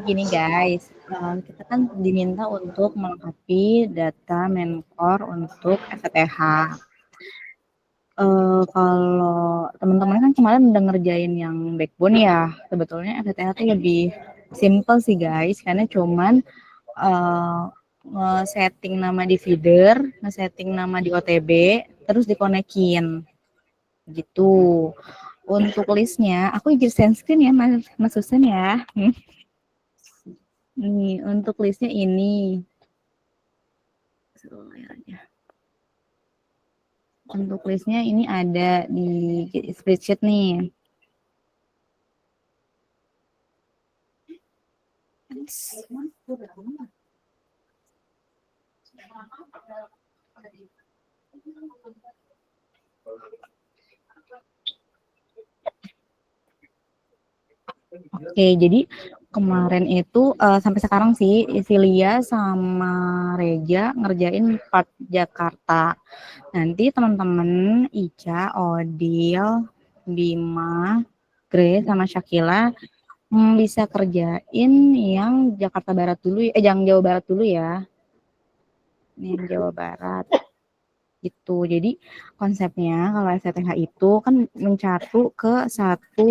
gini guys, kita kan diminta untuk melengkapi data Menkor untuk FTTH. Kalau teman-teman kan kemarin udah ngerjain yang backbone ya, sebetulnya FTTH itu lebih simple sih guys, karena cuman nge-setting nama di feeder, nge-setting nama di OTB, terus dikonekin gitu. Untuk listnya, aku izin share screen ya Mas Susan ya. Nih, untuk listnya ini. Untuk listnya ini ada di spreadsheet nih. Oke, jadi kemarin itu sampai sekarang sih Lia sama Reja ngerjain part Jakarta. Nanti teman-teman Ica, Odil, Bima, Grace sama Shakila bisa kerjain yang Jakarta Barat dulu, yang Jawa Barat dulu ya. Ini yang Jawa Barat. Gitu. Jadi konsepnya kalau FTTH itu kan mencatu ke satu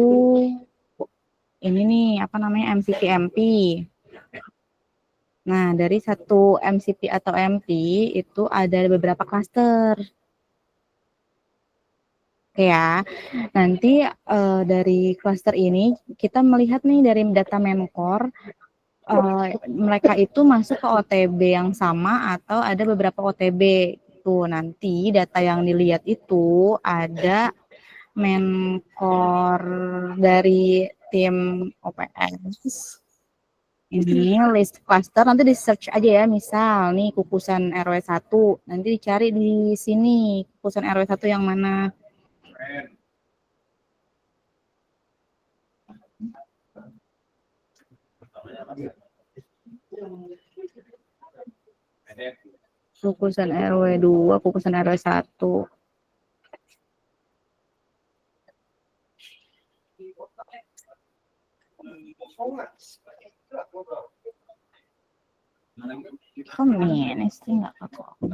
ini nih apa namanya MCP-MP. Nah, dari satu MCP atau MP itu ada beberapa klaster. Oke ya. Nanti dari klaster ini kita melihat nih dari data Menkor mereka itu masuk ke OTB yang sama atau ada beberapa OTB. Tuh, nanti data yang dilihat itu ada Menkor dari tim OPS. Ini list cluster nanti di search aja ya, misal nih kukusan RW 1, nanti dicari di sini kukusan RW 1 yang mana. Kukusan RW 2, kukusan RW 1. Ini sih nggak apa-apa.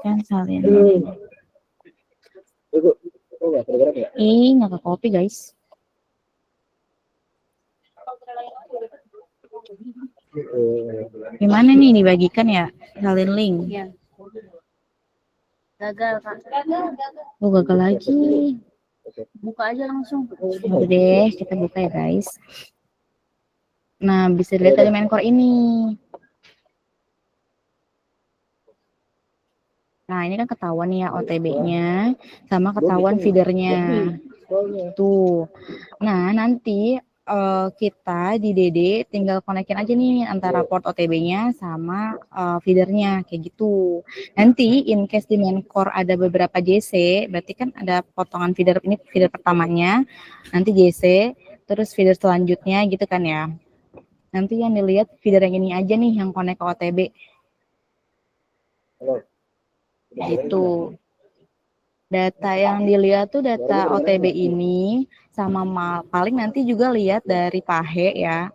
Kan salin. Nggak ke copy guys. Gimana nih dibagikan ya salin link? Ya. Gagal Kak. Oh gagal lagi. Buka aja langsung. Udah deh kita buka ya guys. Nah bisa dilihat dari Menkor ini. Nah ini kan ketahuan nih ya OTB-nya sama ketahuan feedernya. Tuh. Nah nanti kita di DD tinggal konekin aja nih antara port OTB-nya sama feedernya kayak gitu. Nanti in case di Menkor ada beberapa JC, berarti kan ada potongan feeder, ini feeder pertamanya, nanti JC, terus feeder selanjutnya gitu kan ya. Nanti yang dilihat feeder yang ini aja nih yang connect ke OTB. Gitu. Data yang dilihat tuh data OTB ini sama paling nanti juga lihat dari PAHE ya.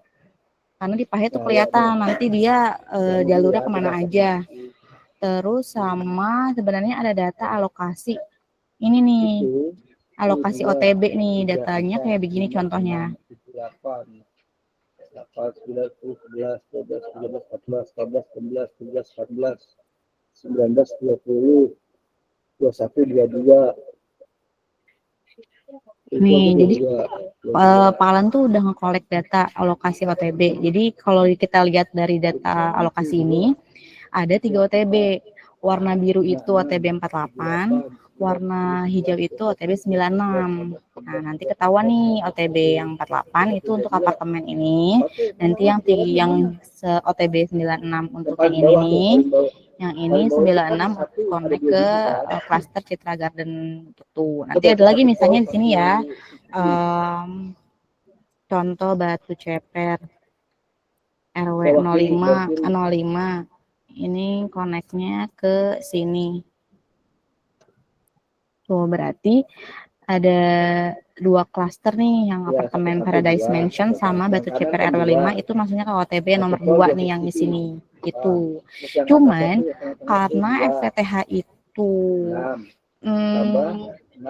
Karena di PAHE tuh kelihatan nanti dia jalurnya kemana aja. Terus sama sebenarnya ada data alokasi. Ini nih, alokasi OTB nih, datanya kayak begini contohnya. 8, 9, 10, 11, 12, 13, 14, 15, 16, 17, 18, 19, 20, 21, 22. Nih, jadi Palan tuh udah nge-collect data alokasi OTB. Jadi kalau kita lihat dari data alokasi ini, ada 3 OTB. Warna biru itu OTB 48, warna hijau itu OTB 96. Nah, nanti ketahuan nih OTB yang 48 itu untuk apartemen ini. Nanti yang OTB 96 untuk yang ini nih. Yang ini 96 connect ke cluster Citra Garden tuh. Nanti ada lagi misalnya di sini ya. Contoh Batu Ceper RW 05 ini connect-nya ke sini. Tuh berarti ada dua klaster nih, yang apartemen Paradise Mansion sama Batu Ceper RW 5 itu maksudnya ke OTB nomor 2 nih yang di sini gitu. Cuman karena FTTH itu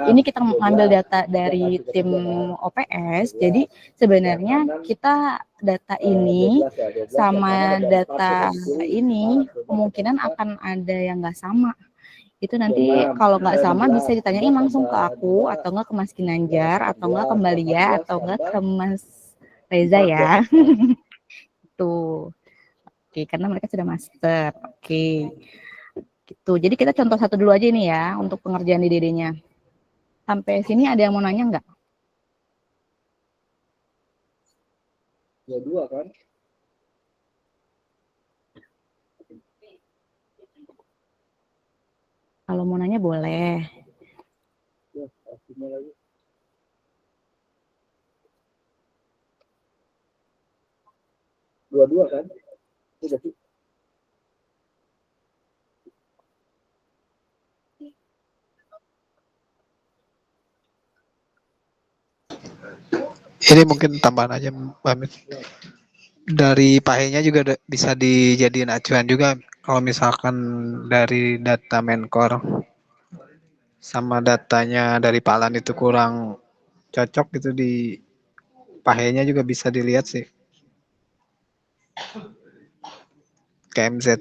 ini kita ngambil data dari tim OPS, jadi sebenarnya kita data ini sama data ini kemungkinan akan ada yang nggak sama. Itu nanti kalau nggak sama bisa ditanyain langsung ke aku atau nggak ke Mas Ginanjar atau nggak ke Mbak Lia atau nggak ke Mas Reza ya. Tuh. Oke, karena mereka sudah master. Oke. Gitu. Jadi kita contoh satu dulu aja ini ya untuk pengerjaan di DD-nya. Sampai sini ada yang mau nanya nggak? Ya dua kan? Kalau mau nanya boleh. Ya, pastinya lagi. Dua-dua kan? Sudah sih. Ini mungkin tambahan aja Mbak Mit. Dari pahenya juga bisa dijadiin acuan juga kalau misalkan dari data Menkor sama datanya dari Palan itu kurang cocok gitu di pahenya juga bisa dilihat sih. KMZ.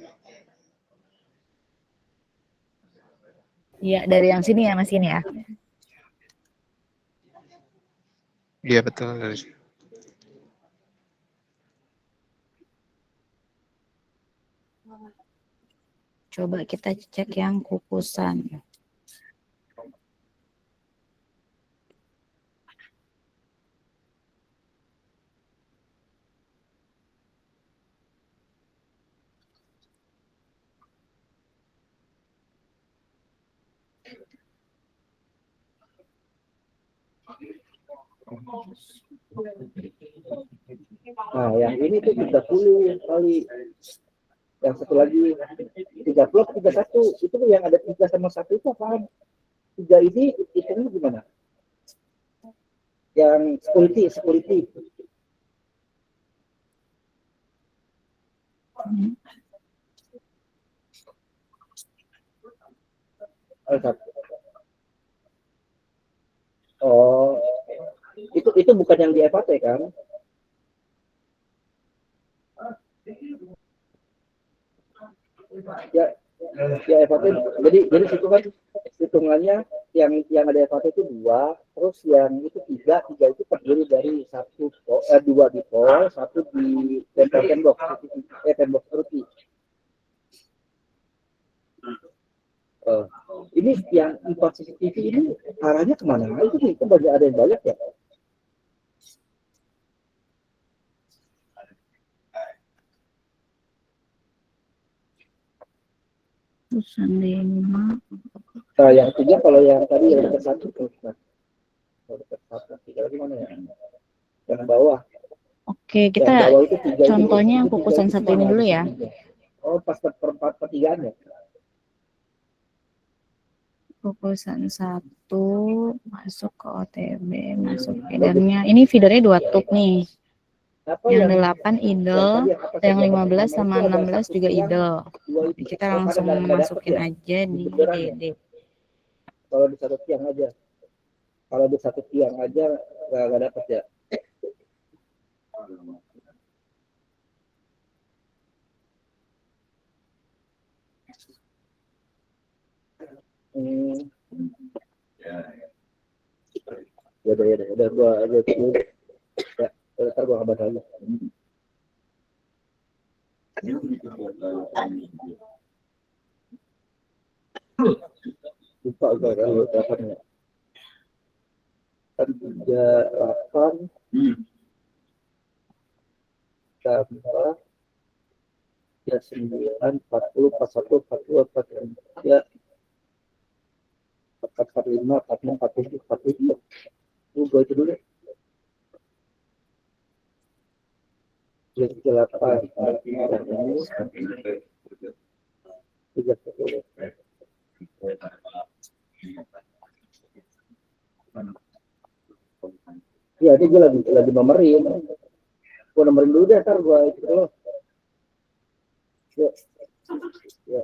Iya, dari yang sini ya Mas ini ya. Iya betul dari sini. Coba kita cek yang kukusan. Nah, yang ini tuh 30 kali. Yang satu lagi 30, 31. Itu yang ada 3 sama 1 itu apaan? 3 ini hitungnya gimana? Yang security. Oh, itu bukan yang di FAT kan? Ya, ya FAT. Jadi situ kan hitungannya yang ada FAT itu 2, terus yang itu 3 itu terdiri dari 2 di pol, 1 di tembok ruti. Ini yang 4 CCTV ini arahnya kemana? Itu banyak, ada yang banyak ya. Nah, yang 3 kalau yang tadi yang dekat 1 terus. Kalau dekat 1, 3 lagi mana ya? Yang bawah. Oke, kita contohnya yang kukusan 1 ini dulu ya. Oh, pas pertigaan ya? Kukusan 1 masuk ke OTB, masuk feedernya. Ini feedernya 2 tuk nih. Yang 8 idle, yang 15 sama 16 juga idle. Kita langsung masukin aja di DD. Kalau di satu tiang aja. Kalau di satu tiang aja nggak dapat ya. Ya udah gua ya, ntar gua kabar lagi. Lupa gua kalau dapatnya. Kan 38 tambah ya 9, 40, 41, 42, 43, 45, 46, 47, 47. Gua itu dulu. 38, 30. Ya, ini gue lagi nomerin. Gue nomerin dulu deh, ntar gue itu loh. Ya.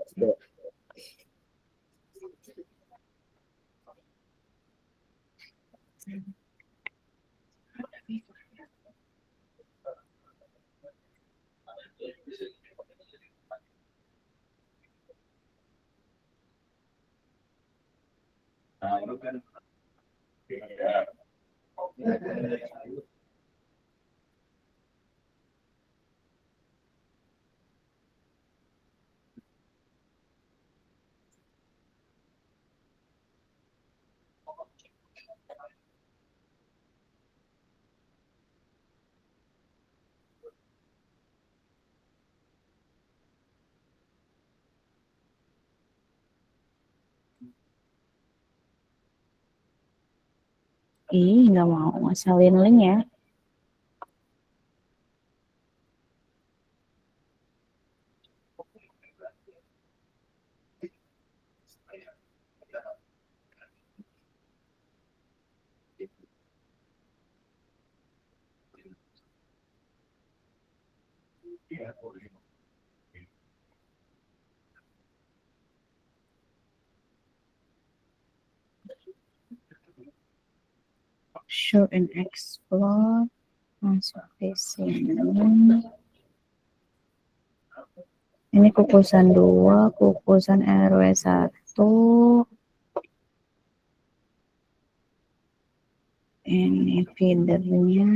Ih, nggak mau ngasalin link ya. Show and explore. Masuk ke sini. Ini kukusan 2, kukusan RW 1. Ini feedernya.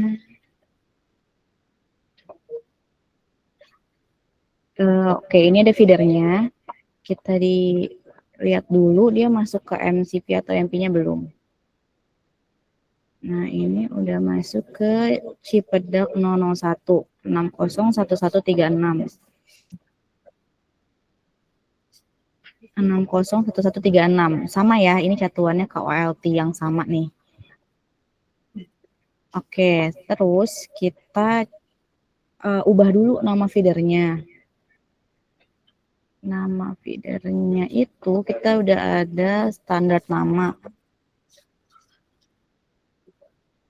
Oke, ini ada feedernya. Kita lihat dulu dia masuk ke MCP atau MP-nya belum. Nah, ini udah masuk ke Cipedak 001 601136. 601136. Sama ya, ini catuannya ke OLT yang sama nih. Oke, terus kita ubah dulu nama feedernya. Nama feedernya itu kita udah ada standar nama.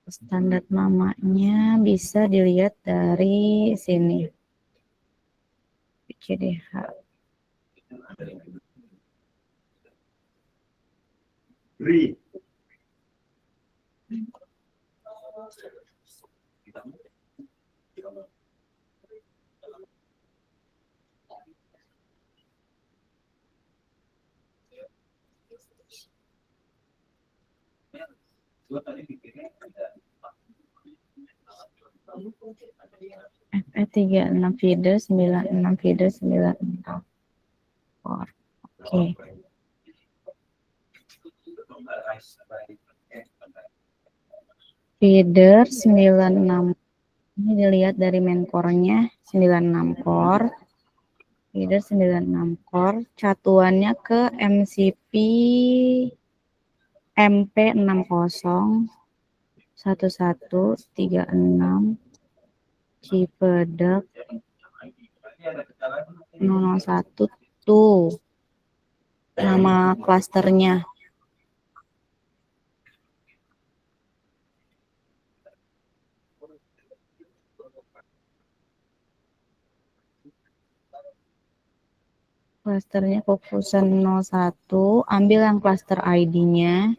Standar namanya bisa dilihat dari sini. PCDH. FE36 feeder 96 feeder 96. Oke. Feeder 96 ini dilihat dari main core-nya 96 core. Feeder 96 core, catuannya ke MCP MP60 1136 Cipedak 001 tuh nama klasternya. Klasternya fokusan 01, ambil yang klaster ID-nya.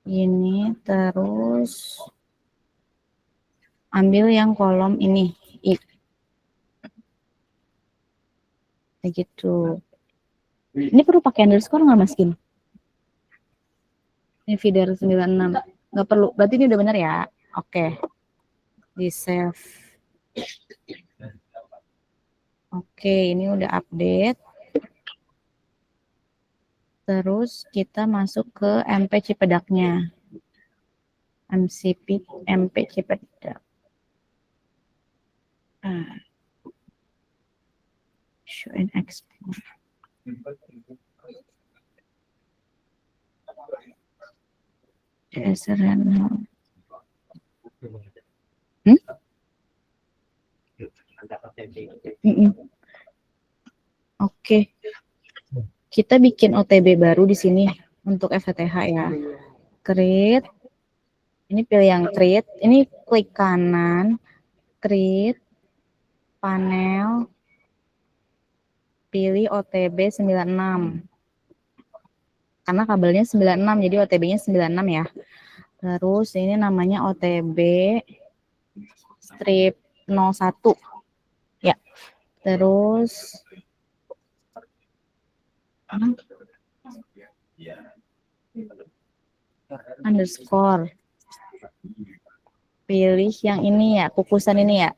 Ini terus ambil yang kolom ini I. Begitu. Ini perlu pakai underscore nggak Mas Kim? Ini feeder 96. Nggak perlu. Berarti ini udah benar ya? Oke. Di save. Oke, ini udah update. Terus kita masuk ke MP Cipedaknya. MCP MP Cipedak. Show and explore. SRN. Oke. Kita bikin OTB baru di sini untuk FTTH ya. Create. Ini pilih yang create, ini klik kanan, create, panel, pilih OTB 96. Karena kabelnya 96, jadi OTB-nya 96 ya. Terus ini namanya OTB strip 01. Ya. Terus underscore. Pilih yang ini ya, kukusan ini ya.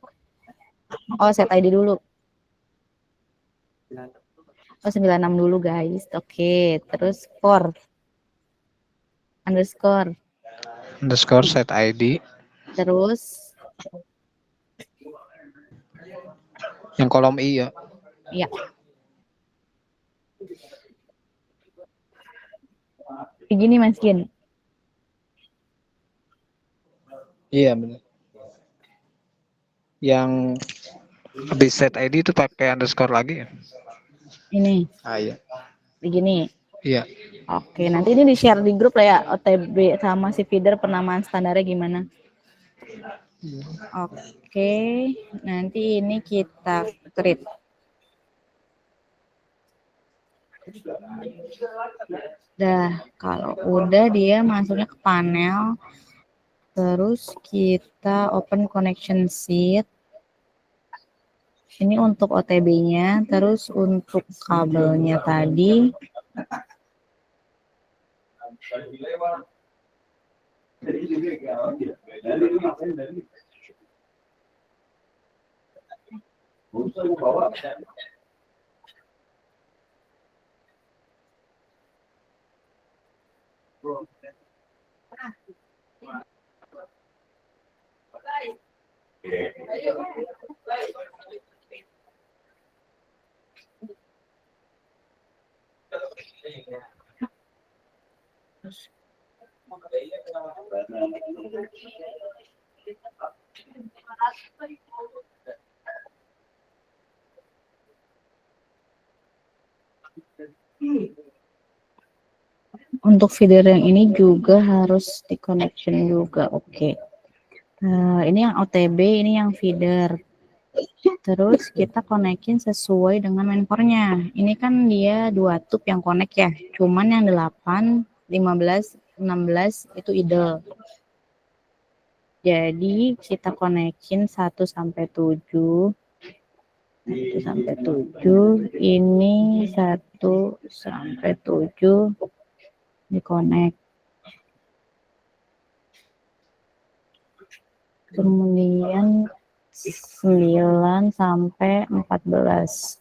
Oh, set ID dulu. Oh, 96 dulu guys. Oke, terus core. Underscore. Set ID. Terus Yang kolom I ya. ya. Begini Mas Gin. Iya benar. Yang habis set ID itu pakai underscore lagi ya? Ini. Ah iya. Begini. Iya. Oke, nanti ini di-share di grup lah ya, OTB sama si feeder penamaan standarnya gimana. Oke, nanti ini kita create. Dah, kalau udah dia masuknya ke panel, terus kita open connection sheet. Ini untuk OTB-nya, terus untuk kabelnya tadi. Untuk feeder yang ini juga harus di connection juga, oke. Ini yang OTB, ini yang feeder. Terus kita konekin sesuai dengan main core-nya. Ini kan dia 2 tube yang connect ya. Cuman yang 8, 15, 16 itu idle. Jadi kita konekin 1 sampai 7. 1 sampai 7. Ini 1 sampai 7 di connect. Kemudian 9 sampai 14.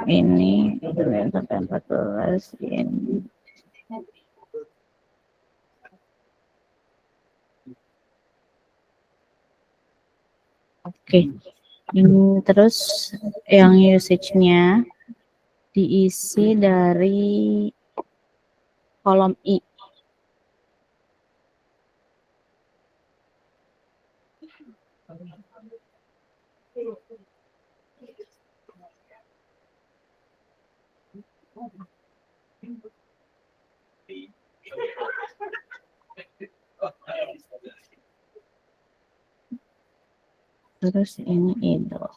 Ini 9 sampai 14 ini. Oke. Terus yang usage-nya diisi dari kolom I. Terus ini idle.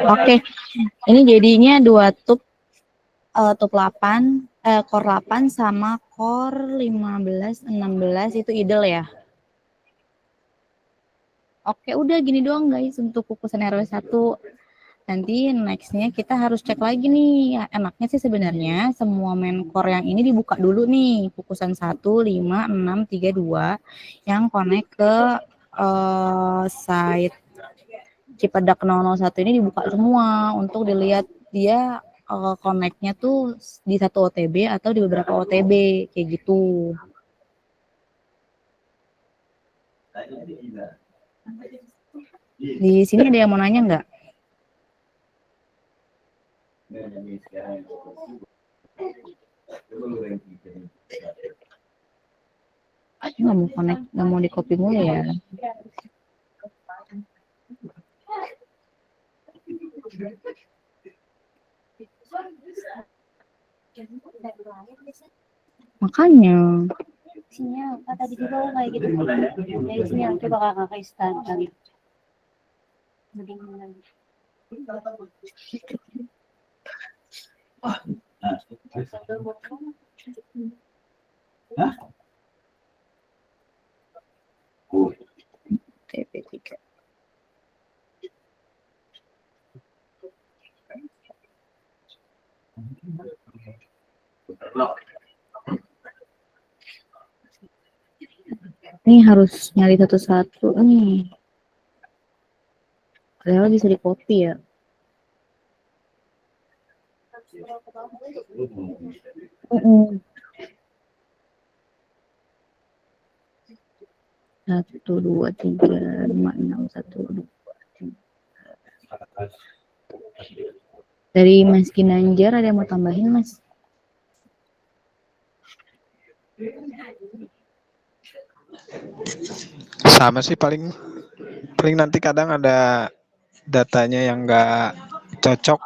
Oke, ini jadinya 2 tube, tube 8, core 8 sama core 15, 16 itu idle ya. Oke, udah gini doang guys untuk kukusan RW1. Nanti nextnya kita harus cek lagi nih. Enaknya sih sebenarnya semua main core yang ini dibuka dulu nih. Kukusan 1, 5, 6, 3, 2 yang connect ke site Cipadak 001 ini dibuka semua untuk dilihat dia connect-nya tuh di satu OTB atau di beberapa OTB kayak gitu. Di sini ada yang mau nanya nggak? Nggak mau connect, nggak mau di copy mulu ya. Makanya Sinyal tadi di bawah kayak gitu. Kayak sinyal coba kakak start kali. Mending lagi. TP3. Ini harus nyari satu-satu nih. Padahal bisa di copy ya. Satu, dua, tiga, lima, enam, satu, dua, tiga. Dari Mas Ginanjar ada yang mau tambahin, Mas? Sama sih, paling nanti kadang ada datanya yang nggak cocok.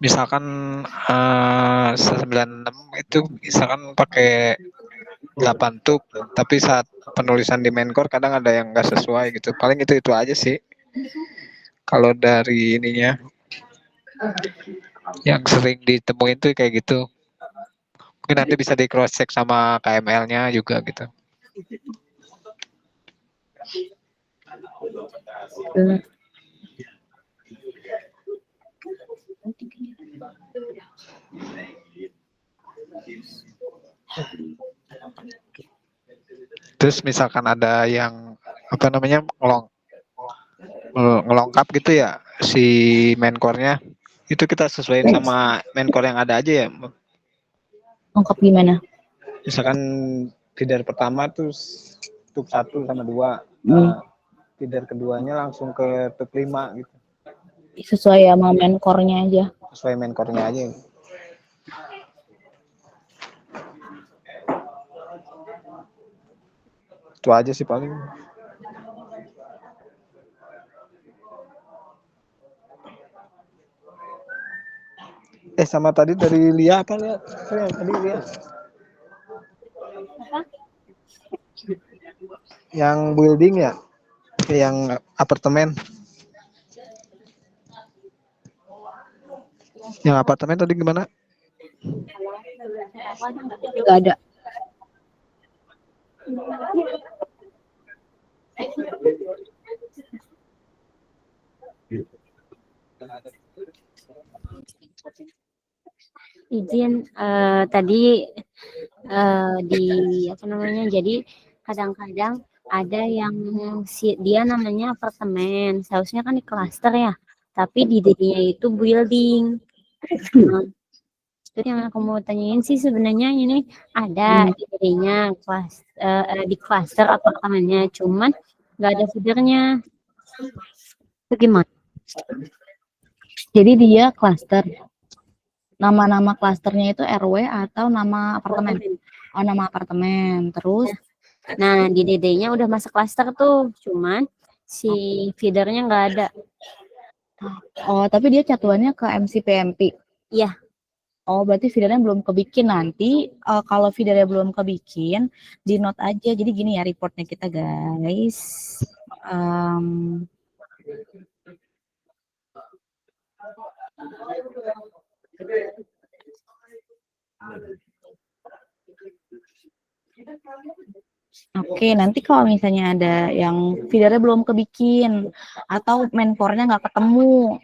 Misalkan 96 itu misalkan pakai 8 tub, tapi saat penulisan di main core kadang ada yang nggak sesuai gitu. Paling itu aja sih. Kalau dari ininya yang sering ditemuin tuh kayak gitu. Mungkin nanti bisa di cross check sama KML-nya juga gitu. Terus misalkan ada yang apa namanya ngelongkap gitu ya si main core-nya, itu kita sesuaiin sama main core yang ada aja ya. Lengkap gimana? Misalkan feeder pertama tuh tub 1 sama 2. Feeder keduanya langsung ke tub 5 gitu. Sesuai sama main core-nya aja. Sesuai main core-nya aja. Itu aja sih paling. Sama tadi dari Lia apa Lia? Tadi Lia. Yang building ya? Yang apartemen. Yang apartemen tadi gimana? Gak ada. Izin tadi di apa namanya, jadi kadang-kadang ada yang dia namanya apartemen, seharusnya kan di klaster ya, tapi di DD-nya itu building. Nah, itu yang aku mau tanyain sih sebenarnya ini ada di DD-nya di klaster apartemennya, cuman nggak ada feedernya. Itu gimana? Jadi dia klaster. Nama-nama klasternya itu RW atau nama apartemen? Oh, nama apartemen. Terus, nah di DD-nya udah masuk klaster tuh, cuman si feedernya nggak ada. oh tapi dia catuannya ke MCPMP. Iya. Oh, berarti feedernya belum kebikin. Nanti kalau feedernya belum kebikin, di note aja. Jadi gini ya reportnya kita, guys. Oke, nanti kalau misalnya ada yang feedernya belum kebikin atau main core-nya nggak ketemu,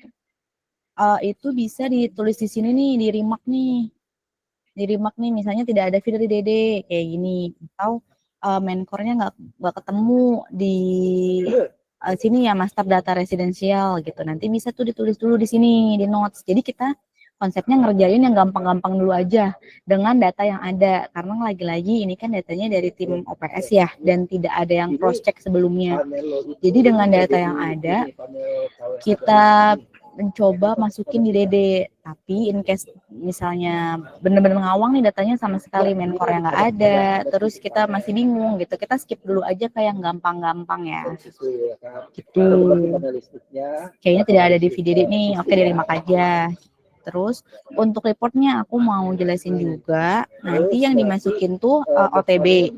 itu bisa ditulis di sini nih, di remark nih. Di remark nih, misalnya tidak ada feeder di DD kayak gini, atau main core-nya nggak ketemu di sini ya master data residensial gitu. Nanti bisa tuh ditulis dulu di sini di notes. Jadi kita konsepnya ngerjain yang gampang-gampang dulu aja dengan data yang ada. Karena lagi-lagi ini kan datanya dari tim OPS ya dan tidak ada yang cross check sebelumnya. Jadi dengan data yang ada kita mencoba masukin di DD, tapi in case misalnya bener-bener ngawang nih datanya sama sekali Mencore yang nggak ada, terus kita masih bingung gitu, kita skip dulu aja kayak yang gampang-gampang ya. Gitu. Kayaknya tidak ada di VDD nih, oke dirimak aja. Terus untuk reportnya aku mau jelasin juga, nanti yang dimasukin tuh OTB.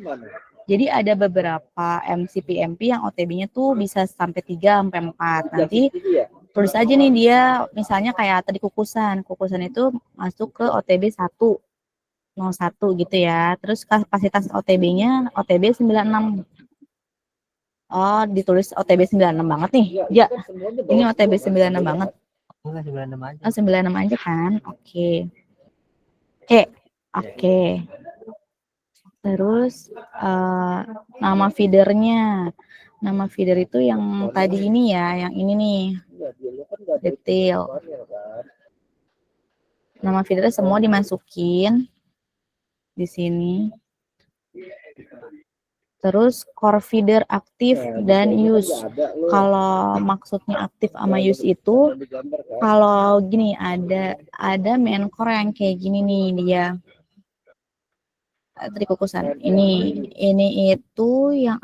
Jadi ada beberapa MCP-MP yang OTB-nya tuh bisa sampai 3 sampai 4. Nanti tulis aja nih dia misalnya kayak tadi kukusan itu masuk ke OTB 101 gitu ya. Terus kapasitas OTB-nya OTB 96. Oh, ditulis OTB 96 banget nih. Ya, ini OTB 96 banget. Enggak 96 aja. Oh, 96 aja kan. Oke. Oke. Terus nama feedernya. Nama feeder itu yang tadi ini ya, yang ini nih. Detail. Nama feedernya semua dimasukin di sini. Terus core feeder aktif dan use. Kalau maksudnya aktif sama use itu, kalau gini ada main core yang kayak gini nih dia. Tadi kukusan. Ini itu yang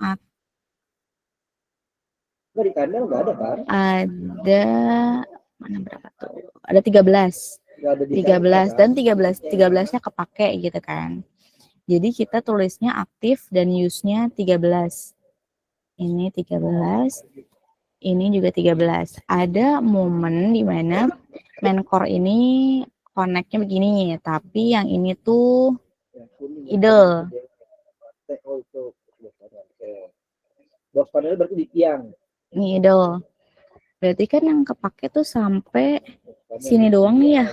Di kandang nggak ada kan? ada mana berapa tuh? Ada 13. 13 dan 13-nya kepake gitu kan. Jadi kita tulisnya aktif dan use-nya 13. Ini 13. Ini juga 13. Ada momen di mana main core ini connect-nya begini, tapi yang ini tuh idle. Box panel berarti di tiang. Ini idle. Berarti kan yang kepake tuh sampai sini doang nih ya.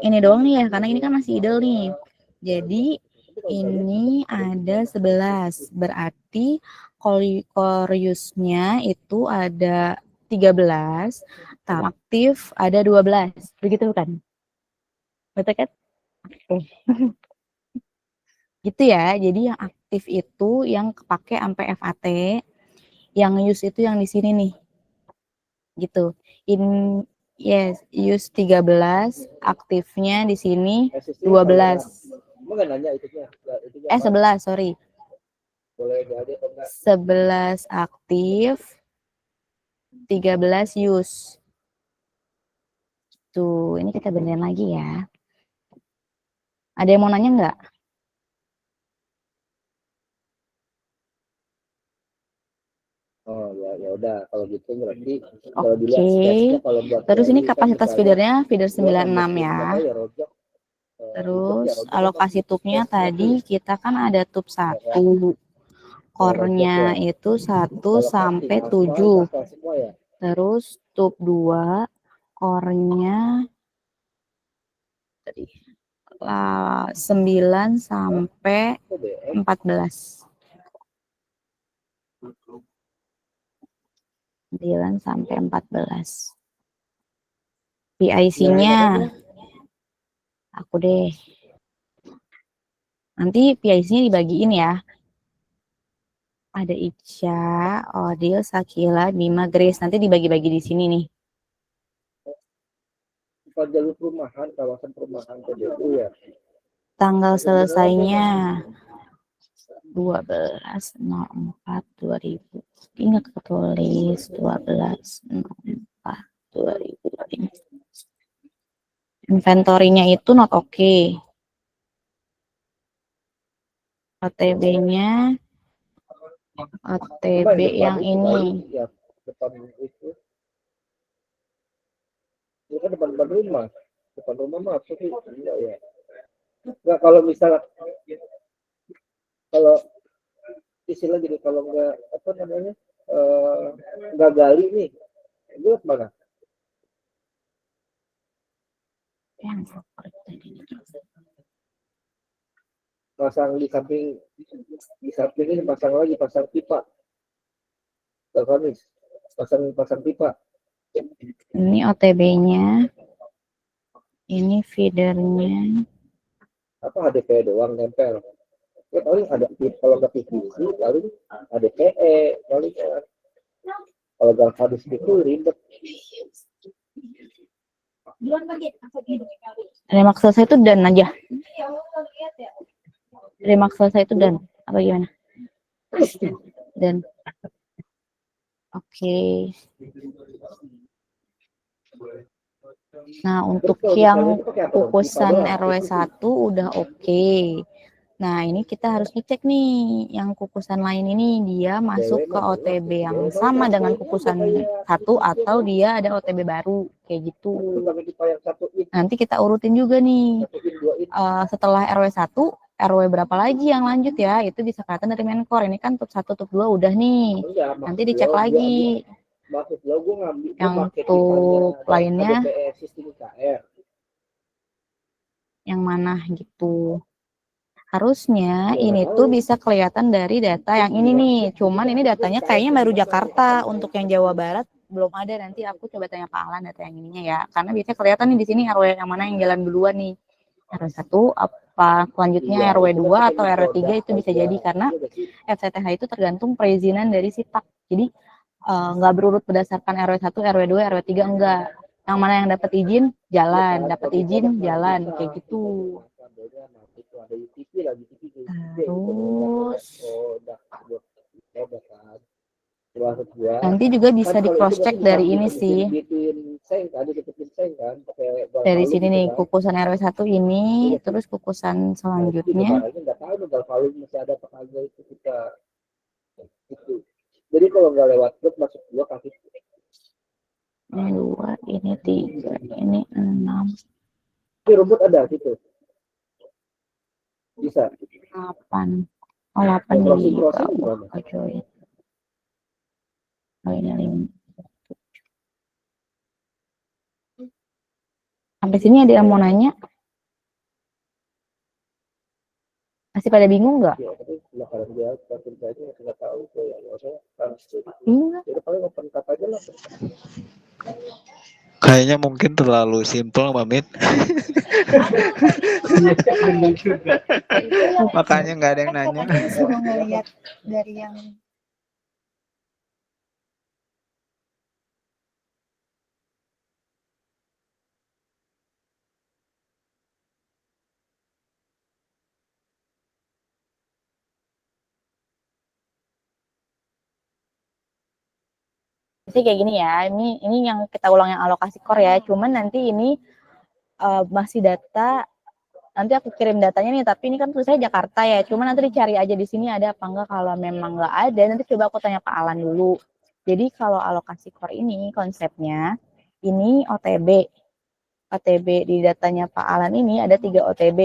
Ini doang nih ya, karena ini kan masih idle nih. Jadi ini ada 11. Berarti core use-nya itu ada 13, aktif ada 12. Begitu kan? Betul kan? Oke. Gitu ya. Jadi yang aktif itu yang kepake sampai FAT, yang use itu yang di sini nih. Gitu. Yes, use 13, aktifnya di sini 12. 11, sorry. 11 aktif, 13 use. Tuh, ini kita benerin lagi ya. Ada yang mau nanya nggak? Oh ya udah kalau gitu berarti kalau dilihat sketchnya kalau buat terus ini kapasitas feedernya feeder 96 ya. Terus alokasi tubnya tadi kita kan ada tub 1. Core-nya itu 1 sampai 7. Terus tub 2 core-nya tadi 9 sampai 14. 9 sampai 14. PIC-nya aku deh. Nanti PIC-nya dibagiin ya. Ada Ica, Odil, Sakila, Bima, Grace. Nanti dibagi-bagi di sini nih. Jalur perumahan, kawasan perumahan PDU ya. Tanggal selesainya 12/04/2000. Ingat ketulis 12/04/2000. Inventory-nya itu not okay. OTB-nya OTB yang ini. Ya, depan itu. Ini kan depan rumah. Depan rumah mah apa sih? Enggak ya. Enggak kalau misalnya kalau istilah gini kalau enggak apa namanya? Enggak gali nih. Itu mana? Pasang di samping ini pasang lagi pasang pipa. Terus pasang pipa. Ini OTB-nya, ini feedernya. Apa HDPE doang nempel? Ya paling ada kalau nggak PVC paling HDPE paling ya. Kalau galvanis itu ribet. Remak selesai itu dan aja. Remak selesai itu dan apa gimana? Dan oke. Nah, untuk yang kukusan RW1 udah oke. Nah, ini kita harus ngecek nih, yang kukusan lain ini dia masuk ke OTB yang sama dengan kukusan 1 atau dia ada OTB baru, kayak gitu. Nanti kita urutin juga nih, setelah RW1, RW berapa lagi yang lanjut ya, itu bisa kelihatan dari Menkor. Ini kan TUP 1, TUP 2 udah nih, nanti dicek lagi. Yang TUP lainnya, yang mana gitu. Harusnya ini tuh bisa kelihatan dari data yang ini nih. Cuman ini datanya kayaknya baru Jakarta. Untuk yang Jawa Barat belum ada. Nanti aku coba tanya Pak Alan data yang ininya ya. Karena biasanya kelihatan nih di sini RW yang mana yang jalan duluan nih. RW1 apa selanjutnya RW2 atau RW3 itu bisa jadi karena FCTH itu tergantung perizinan dari SITAK. Jadi nggak berurut berdasarkan RW1, RW2, RW3 enggak. Yang mana yang dapat izin jalan, dapat izin jalan kayak gitu. Terus nanti juga bisa di cross check dari ini sih. Dari sini nih kukusan RW1 ini, terus kukusan selanjutnya. Jadi kalau nggak lewat grup masuk 2 kaki. Ini 2, ini 3, ini 6. Ini rumput ada gitu. Bisa. 8. Oh, 8 di bawah. Coy. Oh, ini 5. Sampai sini ada yang mau nanya? Masih pada bingung nggak? Kayaknya mungkin terlalu simpel, Mbak Mit. Makanya nggak ada yang nanya. Tadi disuruh ngeliat dari yang sih kayak gini ya. Ini yang kita ulang yang alokasi core ya. Cuman nanti ini masih data. Nanti aku kirim datanya nih, tapi ini kan tulisannya Jakarta ya. Cuman nanti dicari aja di sini ada apa enggak. Kalau memang enggak ada, nanti coba aku tanya Pak Alan dulu. Jadi kalau alokasi core ini konsepnya, ini OTB. OTB di datanya Pak Alan ini ada 3 OTB.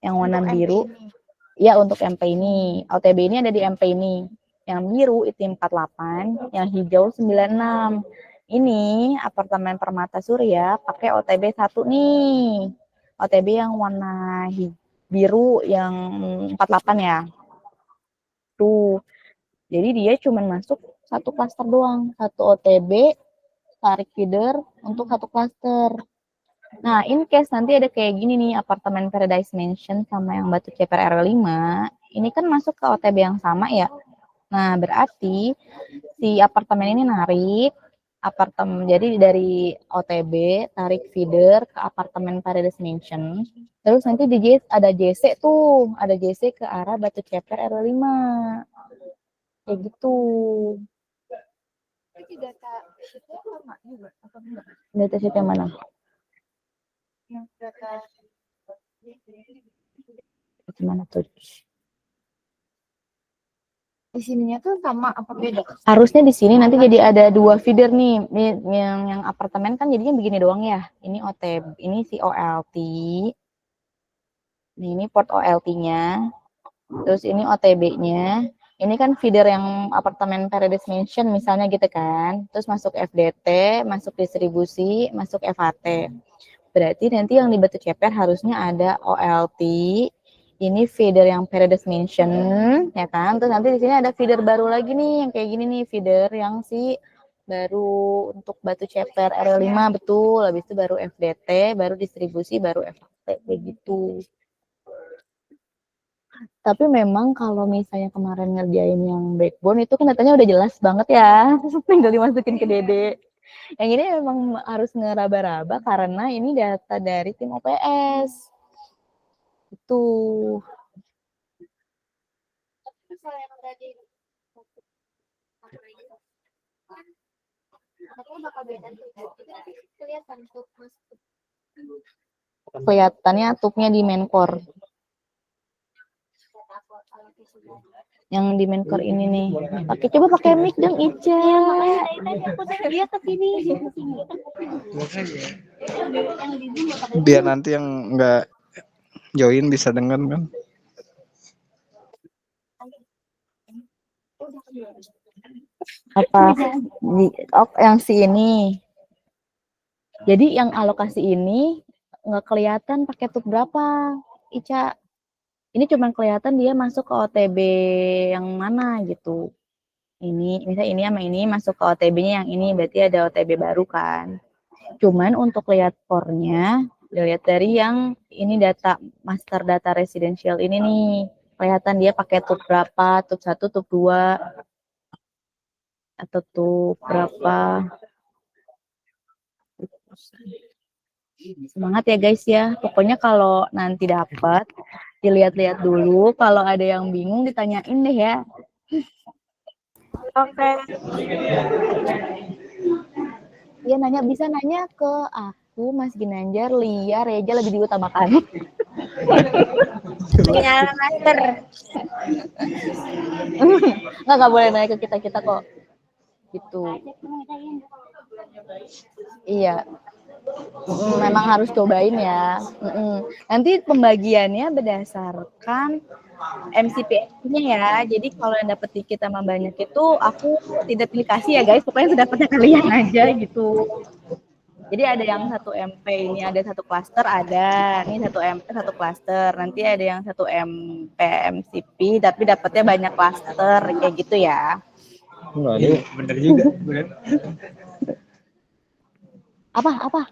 Yang warna biru. Ya, untuk MP ini. OTB ini ada di MP ini. Yang biru itu 48, yang hijau 96. Ini apartemen Permata Surya pakai OTB 1 nih. OTB yang warna biru yang 48 ya. Tuh. Jadi dia cuma masuk 1 klaster doang. 1 OTB tarik feeder untuk 1 klaster. Nah, in case nanti ada kayak gini nih, apartemen Paradise Mansion sama yang Batu Ceper RW5, ini kan masuk ke OTB yang sama ya. Nah, berarti si apartemen ini narik jadi dari OTB tarik feeder ke apartemen Paradise Mansion. Terus nanti ada JC tuh, ada JC ke arah Batu Ceper RW5. Kayak gitu. Data sheet-nya sama juga atau enggak? Data sheet yang mana? Yang data gimana tuh? Di sininya tuh sama apa beda? Harusnya di sini nanti jadi ada 2 feeder nih. Yang apartemen kan jadinya begini doang ya. Ini OTB, ini si OLT. Ini port OLT-nya. Terus ini OTB-nya. Ini kan feeder yang apartemen Paradise Mansion misalnya gitu kan. Terus masuk FDT, masuk distribusi, masuk FHT. Berarti nanti yang di Batu Ceper harusnya ada OLT, Ini feeder yang Paradise Mansion, ya kan? Terus nanti di sini ada feeder baru lagi nih, yang kayak gini nih, feeder yang si baru untuk batu ceper RL5, betul. Habis itu baru FDT, baru distribusi, baru FT, kayak gitu. Tapi memang kalau misalnya kemarin ngerjain yang backbone itu kan datanya udah jelas banget ya, tinggal dimasukin ke Dede. Yang ini memang harus ngeraba-raba karena ini data dari tim OPS. Itu. Kelihatannya tubnya di main core. Yang di main core ini nih. Coba pakai mic dong, Ica. Lihat tapi ini. Biar nanti yang nggak join bisa denger kan. Apa yang si ini. Jadi yang alokasi ini nggak kelihatan pakai tub berapa, Ica. Ini cuma kelihatan dia masuk ke OTB yang mana gitu. Ini, misalnya ini sama ini masuk ke OTB-nya yang ini, berarti ada OTB baru kan. Cuman untuk lihat core-nya, dilihat dari yang ini data, master data residential ini nih. Kelihatan dia pakai tub berapa, tub 1, tub 2, atau tub berapa. Semangat ya guys ya. Pokoknya kalau nanti dapat, dilihat-lihat dulu. Kalau ada yang bingung, ditanyain deh ya. Oke. Dia nanya, bisa nanya ke aku, Mas Ginanjar, Lia, Reja lebih diutamakan. Punya master. Nggak boleh nanya ke kita-kita kok. Gitu. Iya. Memang harus cobain ya. Nanti pembagiannya berdasarkan MCP-nya ya. Jadi kalau yang dapat dikit sama banyak itu aku tidak pilih kasih ya guys. Pokoknya sedapatnya kalian aja gitu. Jadi ada yang 1 MP ini ada 1 klaster ada. Ini 1 MP 1 klaster. Nanti ada yang 1 MP MCP tapi dapatnya banyak klaster kayak gitu ya. Enggak, ini bener juga. Apa?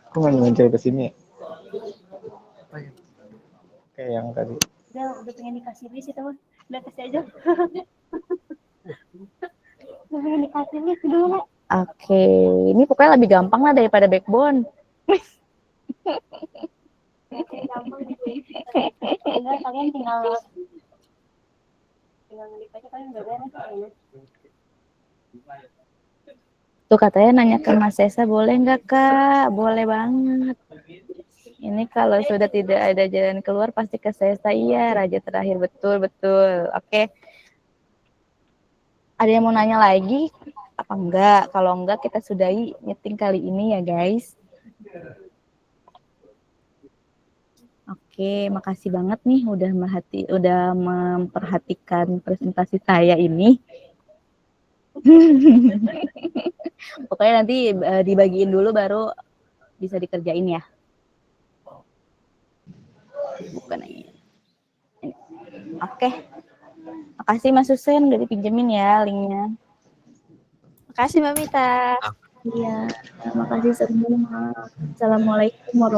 Aku nggak muncul ke sini. Kayak yang tadi. Udah pengen dikasih list itu, udah kasih aja. Udah pengen dikasih list dulu. Oke, ini pokoknya lebih gampang lah daripada backbone. Gampang enggak, kalian tinggal ngelik aja, kalian udah beres kayaknya. Tuh katanya nanya ke Mas Sesa, boleh nggak Kak? Boleh banget. Ini kalau sudah tidak ada jalan keluar pasti ke Sesa. Iya, raja terakhir. Betul. Oke. Ada yang mau nanya lagi? Apa enggak? Kalau enggak kita sudahi meeting kali ini ya guys. Oke, makasih banget nih udah memperhatikan presentasi saya ini. Pokoknya nanti dibagiin dulu baru bisa dikerjain ya. Bukan ini. Oke. Makasih Mas Husen udah dipinjemin ya linknya. Makasih Mbak Mita. Iya, makasih semua. Assalamualaikum warahmatullahi wabarakatuh.